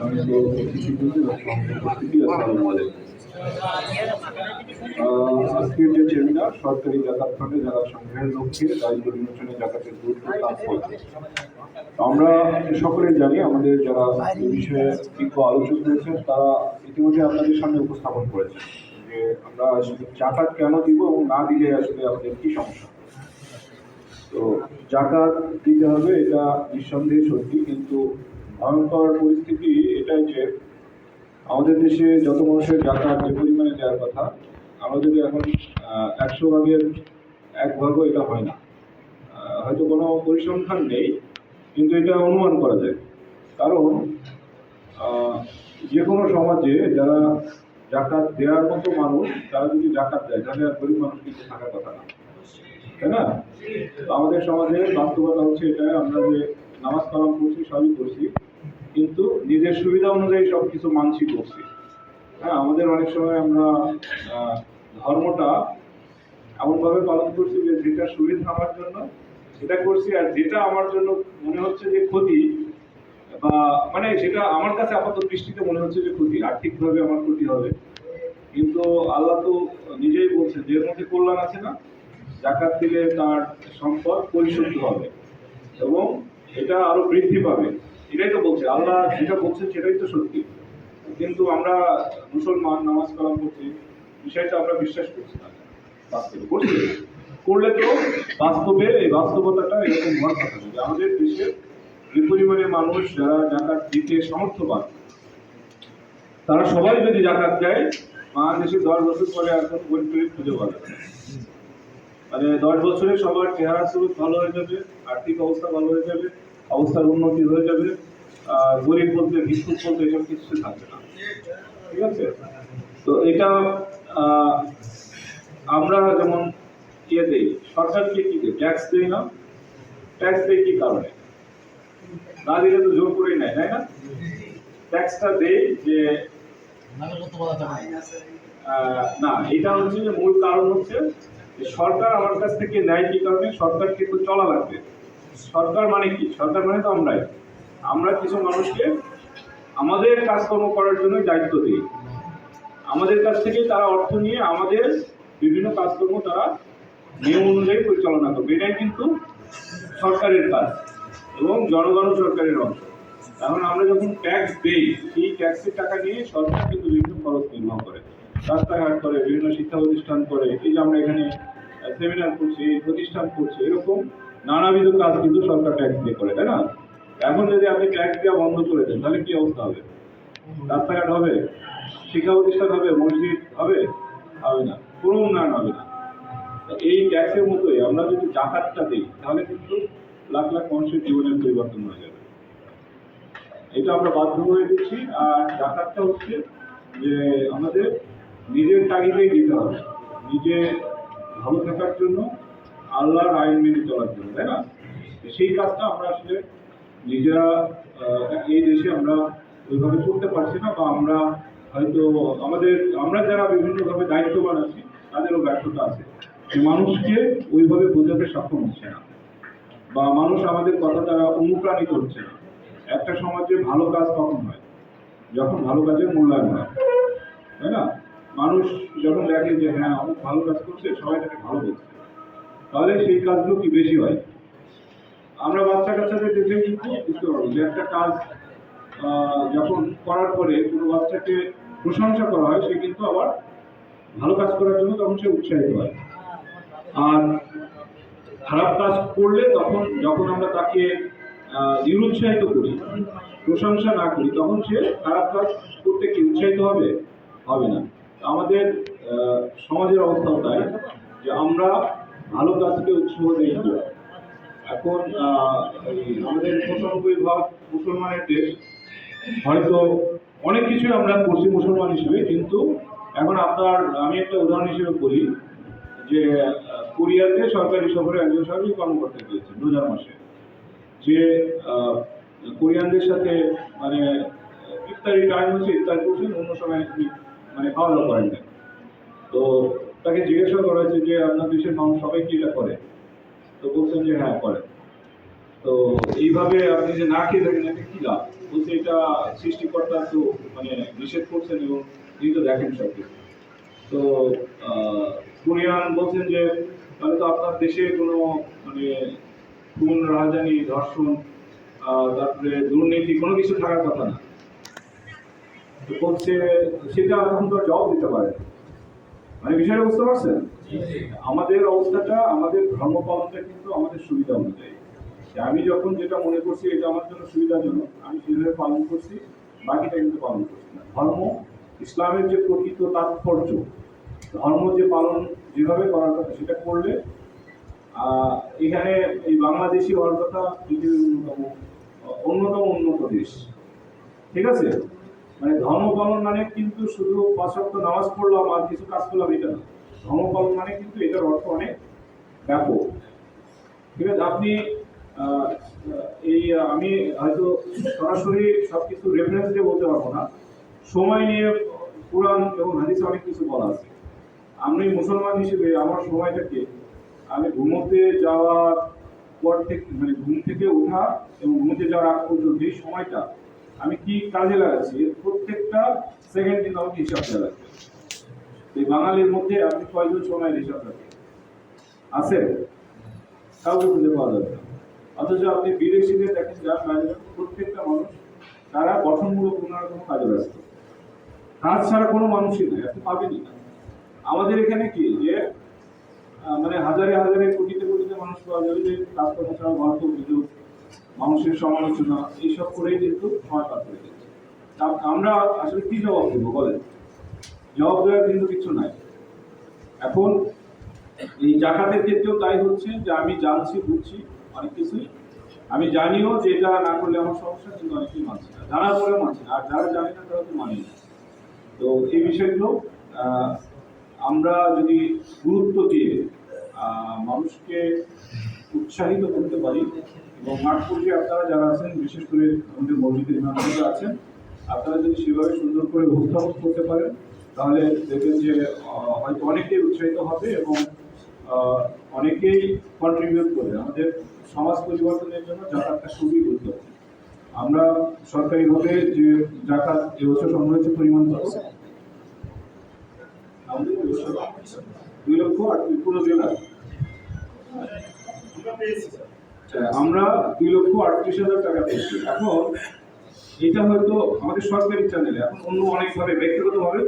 সম্মানিত অতিথিবৃন্দ এবং উপস্থিতি, আসসালামু আলাইকুম। আজকের যে সেমিনার সরকারি জাকাত ফান্ডে জাকাত সংগ্রহের লক্ষ্যে দায়িত্ব বিমোচনে জাকাতের গুরুত্ব তাৎপর্য, আমরা সকলেই জানি, আমাদের যারা এই বিষয়ে বিজ্ঞ আলোচক রয়েছেন তারা ইতিমধ্যে আপনাদের সামনে উপস্থাপন করেছেন যে আমরা আসলে জাকাত কেন দিব এবং না দিলে আসলে আমাদের কি সমস্যা। তো জাকাত দিতে হবে, এটা নিঃসন্দেহে সত্যি, কিন্তু ভয়ঙ্কর পরিস্থিতি এটাই যে আমাদের দেশে যত মানুষের জাকাত যে পরিমাণে দেওয়ার কথা, আমরা যদি এখন 100 ভাগের 1 ভাগও এটা হয় না। হয়তো কোনো পরিসংখ্যান নেই, কিন্তু এটা অনুমান করা যায়। কারণ যে কোনো সমাজে যারা জাকাত দেওয়ার মতো মানুষ, তারা যদি জাকাত দেয় তাহলে আর গরিব মানুষ কিন্তু থাকার কথা না, তাই না? আমাদের সমাজে বাস্তবতা হচ্ছে এটা, আমরা যে নামাজ কালাম করছি সবই করছি, কিন্তু নিজের সুবিধা অনুযায়ী সবকিছু মানছি করছি। হ্যাঁ, আমাদের অনেক সময় আমরা ধর্মটা এমনভাবে পালন করছি যে যেটা সুবিধা আমার জন্য সেটা করছি, আর যেটা আমার জন্য মনে হচ্ছে যে ক্ষতি, বা মানে সেটা আমার কাছে আপাতত দৃষ্টিতে মনে হচ্ছে যে ক্ষতি, আর্থিকভাবে আমার ক্ষতি হবে, কিন্তু আল্লাহ তো নিজেই বলছে যে এর মধ্যে কল্যাণ আছে না, জাকাত দিলে তার সম্পদ পরিশুদ্ধ হবে এবং এটা আরো বৃদ্ধি পাবে। এটাই তো বলছে আল্লাহ, যেটা বলছে সেটাই তো সত্যি। কিন্তু আমরা মুসলমান, নামাজ কালাম করছি, বিষয়টা আমরা বিশ্বাস করছি না, বাস্তবে করছি। করলে তো বাস্তবে এই বাস্তবতাটা এরকম হওয়ার কথা নয়। আমাদের দেশের যে পরিমাণে মানুষ যারা জাকাত দিতে সমর্থবান, তারা সবাই যদি জাকাত দেয়, বাংলাদেশে 10 বছর পরে আর কোনো গরিব টরিব খুঁজে পাবে না। মানে 10 বছরে সবার চেহারা স্বরূপ ভালো হয়ে যাবে, আর্থিক অবস্থা ভালো হয়ে যাবে, অবস্থার উন্নতি হয়ে যাবে, গরিব বলতে ভিক্ষুক বলতে এসব কিছু থাকবে না। ঠিক আছে? তো এটা আমরা যেমন ইয়ে দেই, সরকারকে কি দেয়, ট্যাক্স দেই না? ট্যাক্স দেয় কি কারণে? না দিলে তো জোর করেই নেয়, তাই না? ট্যাক্সটা দেই যে না, এটা হচ্ছে যে মূল কারণ হচ্ছে সরকার আমার কাছ থেকে নেয় কি কারণে? সরকারকে তো চলা লাগবে। সরকার মানে কি? সরকার মানে তো আমরাই। আমরা কিছু মানুষকে আমাদের কাজকর্ম করার জন্য দায়িত্ব দিই, আমাদের কাছ থেকে তারা অর্থ নিয়ে আমাদের বিভিন্ন কাজকর্ম তারা নিয়ম অনুযায়ী পরিচালনা করবে। এটাই কিন্তু সরকারের কাজ এবং জনগণ সরকারের অংশ। এখন আমরা যখন ট্যাক্স দিই, সেই ট্যাক্সের টাকা নিয়ে সরকার কিন্তু বিভিন্ন খরচ নির্বাহ করে, রাস্তাঘাট করে, বিভিন্ন শিক্ষা প্রতিষ্ঠান করে, এই যে আমরা এখানে সেমিনার করছি, প্রতিষ্ঠান করছি, এরকম নানাবিধ কাজ কিন্তু সরকার ট্যাক্স দিয়ে করে, তাই না? এখন যদি আপনি ট্যাক্স দেওয়া বন্ধ করে দেন তাহলে কি অবস্থা হবে? রাস্তাঘাট হবে, শিক্ষা প্রতিষ্ঠান হবে, মসজিদ হবে? হবে না, কোনো উন্নয়ন হবে না। এই ট্যাক্সের মতোই আমরা যদি জাকাতটা দিই তাহলে কিন্তু লাখ লাখ মানুষের জীবনের পরিবর্তন হয়ে যাবে। এটা আমরা বাধ্য হয়ে দিচ্ছি। আর জাকাতটা হচ্ছে যে আমাদের নিজের তাগিদেই দিতে হবে, নিজে ভালো থাকার জন্য, আল্লাহর আইন মেনে চলার জন্য, তাই না? সেই কাজটা আমরা আসলে নিজেরা এই দেশে আমরা ওইভাবে করতে পারছি না, বা আমরা হয়তো আমরা যারা বিভিন্নভাবে দায়িত্ববান আছি তাদেরও ব্যর্থতা আছে, মানুষকে ওইভাবে বোঝাতে সক্ষম হচ্ছে না, বা মানুষ আমাদের কথা দ্বারা অনুপ্রাণিত হচ্ছে না। একটা সমাজে ভালো কাজ কখন হয়? যখন ভালো কাজের মূল্যায়ন হয়, তাই না? মানুষ যখন দেখে যে হ্যাঁ অনেক ভালো কাজ করছে, সবাই তাকে ভালো বলছে, তাহলে সেই কাজগুলো কি বেশি হয়। আমরা বাচ্চা কাচ্চাদের দেখে কিন্তু বুঝতে পারবো যে একটা কাজ যখন করার পরে কোনো বাচ্চাকে প্রশংসা করা হয়, সে কিন্তু আবার ভালো কাজ করার জন্য তখন সে উৎসাহিত হয়। আর খারাপ কাজ করলে তখন যখন আমরা তাকে নিরুৎসাহিত করি, প্রশংসা না করি, তখন সে খারাপ কাজ করতে কি উৎসাহিত হবে? হবে না। আমাদের সমাজের অবস্থাও তাই, যে আমরা ভালো কাজকে উৎসাহ দিই। এখন আমাদের 95% মুসলমানের দেশ, হয়তো অনেক কিছুই আমরা করছি মুসলমান হিসেবে, কিন্তু এখন আমি একটা উদাহরণ হিসেবে বলি যে কোরিয়াতে সরকারি সফরে একজন সরকারি কর্মকর্তা গিয়েছেন রোজার মাসে, যে কোরিয়ানদের সাথে মানে ইফতারি টাইম হচ্ছে, ইফতার করছেন, অন্য সময় মানে খাওয়া দাওয়া করেন না। তো তাকে জিজ্ঞাসা করা হয়েছে যে আপনার দেশের মানুষ সবাই কি এটা করে? তো বলছেন যে হ্যাঁ করে। তো এইভাবে আপনি যে না খেয়ে থাকেন, এটা কি লাভ? বলছে এটা সৃষ্টিকর্তা তো মানে নিষেধ করছেন এবং তিনি তো দেখেন সব কিছু। তো কুরিয়ান বলছেন যে তাহলে তো আপনার দেশে কোনো মানে খুন রাহাজানি ধর্ষণ তারপরে দুর্নীতি কোনো কিছু থাকার কথা না। তো বলছে সেটা তখন তো জবাব দিতে পারে না। মানে বিষয়টা বুঝতে পারছেন? আমাদের অবস্থাটা, আমাদের ধর্ম পালনটা কিন্তু আমাদের সুবিধা অনুযায়ী। আমি যখন যেটা মনে করছি এটা আমার জন্য সুবিধাজনক, আমি সেভাবে পালন করছি, বাকিটা কিন্তু পালন করছি না। ধর্ম, ইসলামের যে প্রকৃত তাৎপর্য, ধর্ম যে পালন যেভাবে করার কথা সেটা করলে এখানে এই বাংলাদেশি হওয়ার কথা পৃথিবীর অন্যতম উন্নত দেশ। ঠিক আছে? মানে ধর্ম পালন মানে কিন্তু শুধু ৫ ওয়াক্ত নামাজ পড়লাম আর কিছু কাজ করলাম এটা না। ধর্ম পালন মানে কিন্তু এটার অর্থ অনেক ব্যাপক। ঠিক আছে? আপনি এই আমি হয়তো সরাসরি সবকিছু রেফারেন্স দিয়ে বলতে পারবো না, সময় নিয়ে কোরআন এবং হাদিসে অনেক কিছু বলা আছে। আমি মুসলমান হিসেবে আমার সময়টাকে আমি ঘুমোতে যাওয়ার পর থেকে মানে ঘুম থেকে ওঠা এবং ঘুমোতে যাওয়ার আগ পর্যন্ত এই সময়টা আমি কি কাজে লাগাচ্ছি এর প্রত্যেকটা সেকেন্ড কিন্তু আমাকে হিসাব দেওয়া লাগবে। এই বাঙালির মধ্যে আপনি কয়জন সময়ের হিসাব রাখেন? আছে? কাউকে খুঁজে পাওয়া যাবে না। অথচ আপনি বিদেশিদের দেখেন যার বাইরে প্রত্যেকটা মানুষ তারা গঠনমূলক কোনো না কোনো কাজে ব্যস্ত। কাজ ছাড়া কোনো মানুষই নেই, আপনি পাবেনই না। আমাদের এখানে কি যে মানে হাজারে হাজারে কোটিতে কোটিতে মানুষ পাওয়া যাবে যে কাজকর্ম ছাড়া গল্প গুজব মানুষের সমালোচনা এইসব করেই কিন্তু সময় পার করে দিচ্ছে। আমরা আসলে কি জবাব দেবো বলেন? জবাব দেওয়ার কিন্তু কিছু নাই। এখন এই জাকাতের ক্ষেত্রেও তাই হচ্ছে যে আমি জানছি বুঝছি অনেক কিছুই, আমি জানিও যে এটা না করলে আমার সমস্যা, কিন্তু অনেকেই মানছি না, জানার পরেও মানছি না, আর যারা জানি না তারা তো মানি না। তো এই বিষয়গুলো আমরা যদি গুরুত্ব দিয়ে মানুষকে উৎসাহিত করতে পারি এবং মাঠ পর্যায়ে আপনারা যারা আছেন, বিশেষ করে আমাদের মসজিদের ইমামরা আছেন, আপনারা যদি সেভাবে সুন্দর করে উপস্থাপন করতে পারেন তাহলে দেখবেন যে হয়তো অনেকেই উৎসাহিত হবে এবং অনেকেই কন্ট্রিবিউট করবে। আমাদের সমাজ পরিবর্তনের জন্য জাকাতটা খুবই গুরুত্বপূর্ণ। আমরা সরকারিভাবে যে জাকাত এবছর সংগ্রহের পরিমাণ কত? আমাদের 2,38,000 আমরা 2,38,000 টাকা পেয়েছি। এখন এটা হয়তো আমাদের সরকারি চ্যানেলে, এখন অন্য অনেকভাবে ব্যক্তিগতভাবে